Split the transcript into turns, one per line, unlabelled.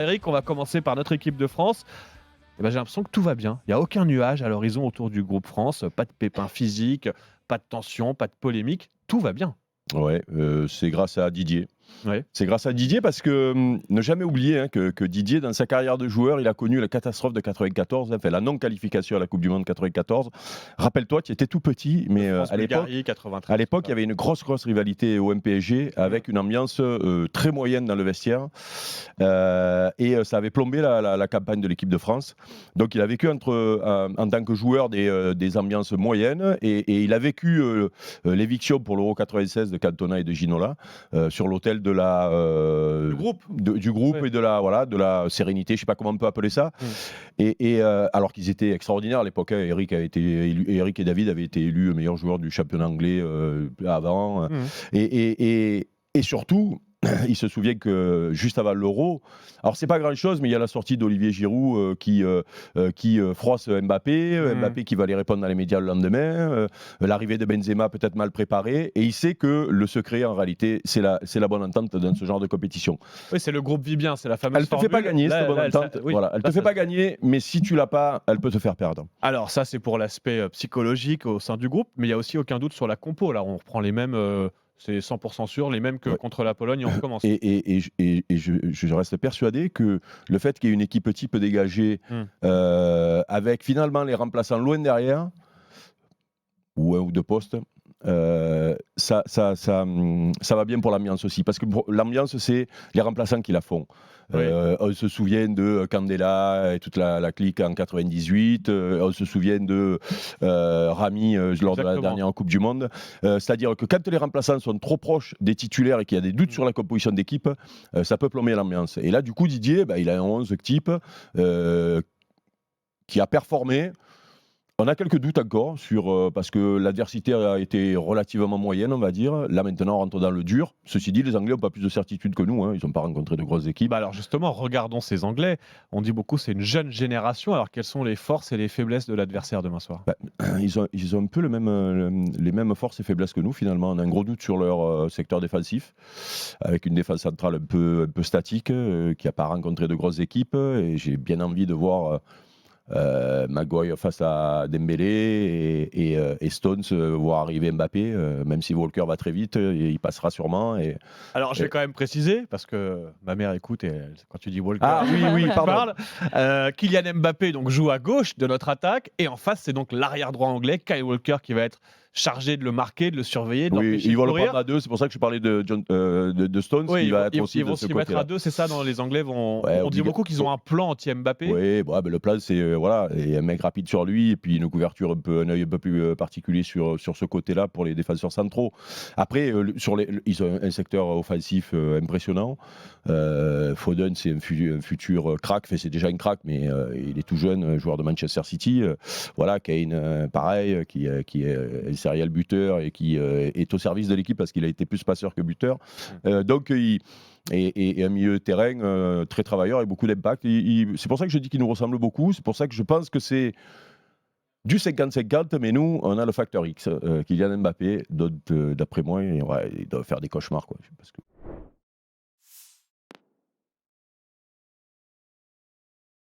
Eric, on va commencer par notre équipe de France. Eh ben, j'ai l'impression que tout va bien. Il n'y a aucun nuage à l'horizon autour du groupe France, pas de pépins physiques, pas de tension, pas de polémique. Tout va bien.
Ouais, c'est grâce à Didier.
Ouais.
C'est grâce à Didier parce que, ne jamais oublier, hein, que Didier, dans sa carrière de joueur, il a connu la catastrophe de 94, enfin la non-qualification à la coupe du monde 94. Rappelle-toi, tu étais tout petit, mais
France-Bulgarie,
à
93.
l'époque, il y avait une grosse rivalité au MPSG avec une ambiance très moyenne dans le vestiaire. Ça avait plombé la campagne de l'équipe de France. Donc il a vécu en tant que joueur des ambiances moyennes et il a vécu l'éviction pour l'Euro 96 de Cantona et de Ginola sur l'hôtel
Du groupe.
du groupe
Ouais.
et de la sérénité, je ne sais pas comment on peut appeler ça. Alors qu'ils étaient extraordinaires à l'époque, hein. Eric et David avaient été élus meilleurs joueurs du championnat anglais avant.
Mhm.
Et surtout, il se souvient que juste avant l'Euro, alors c'est pas grand-chose, mais il y a la sortie d'Olivier Giroud qui froisse Mbappé, Mbappé qui va aller répondre dans les médias le lendemain, l'arrivée de Benzema peut-être mal préparée, et il sait que le secret en réalité c'est la bonne entente dans ce genre de compétition.
Oui, c'est le groupe vit bien, c'est la fameuse
Elle te
formule.
fait pas gagner cette bonne entente,
Oui,
voilà, elle
là,
te fait pas gagner, mais si tu l'as pas, elle peut te faire perdre.
Alors ça, c'est pour l'aspect psychologique au sein du groupe, mais il y a aussi aucun doute sur la compo. Là, on reprend les mêmes, c'est 100% sûr, les mêmes que
Ouais.
contre la Pologne et on recommence.
Je reste persuadé que le fait qu'il y ait une équipe type dégagée
Mm.
avec finalement les remplaçants loin derrière, ou un ou deux postes, ça va bien pour l'ambiance aussi. Parce que l'ambiance, c'est les remplaçants qui la font.
Oui.
On se souvient de Candela et toute la clique en 98. On se souvient de Rami lors de la
Exactement.
dernière Coupe du Monde. C'est-à-dire que quand les remplaçants sont trop proches des titulaires et qu'il y a des doutes sur la composition d'équipe, ça peut plomber l'ambiance. Et là, du coup, Didier, il a un 11 type qui a performé. On a quelques doutes encore parce que l'adversité a été relativement moyenne, on va dire. Là, maintenant, on rentre dans le dur. Ceci dit, les Anglais n'ont pas plus de certitude que nous, hein. Ils n'ont pas rencontré de grosses équipes.
Bah alors justement, regardons ces Anglais. On dit beaucoup c'est une jeune génération. Alors quelles sont les forces et les faiblesses de l'adversaire demain soir?
Ils ont un peu les mêmes forces et faiblesses que nous, finalement. On a un gros doute sur leur secteur défensif, avec une défense centrale un peu statique, qui n'a pas rencontré de grosses équipes. Et j'ai bien envie de voir Maguire face à Dembélé et Stones voir arriver Mbappé, même si Walker va très vite, il passera sûrement.
Alors je vais quand même préciser, parce que ma mère écoute et quand tu dis Walker,
Ah oui,
elle
pardon.
parle. Kylian Mbappé donc, joue à gauche de notre attaque et en face c'est donc l'arrière droit anglais, Kyle Walker, qui va être chargé de le marquer, de le surveiller, de
Oui,
l'empêcher
ils
de
vont le
courir.
prendre à deux, c'est pour ça que je parlais de Stones,
Oui,
qui va être aussi
ils
de
vont
ce
s'y mettre
côté-là.
à deux, c'est ça, les Anglais vont.
Ouais,
On dit beaucoup qu'ils ont un plan anti-Mbappé.
Oui, le plan, c'est voilà, et un mec rapide sur lui, et puis une couverture un œil un peu plus particulier sur ce côté-là pour les défenseurs centraux. Après, ils ont un secteur offensif impressionnant. Foden, c'est un futur crack, enfin, c'est déjà un crack, mais il est tout jeune, joueur de Manchester City. Voilà, Kane, pareil, qui est un serial buteur et qui est au service de l'équipe parce qu'il a été plus passeur que buteur. Donc, et un milieu de terrain très travailleur et beaucoup d'impact. C'est pour ça que je dis qu'il nous ressemble beaucoup. C'est pour ça que je pense que c'est du 50-50, mais nous, on a le facteur X. Kylian Mbappé, d'après moi, il doit faire des cauchemars, quoi. Parce que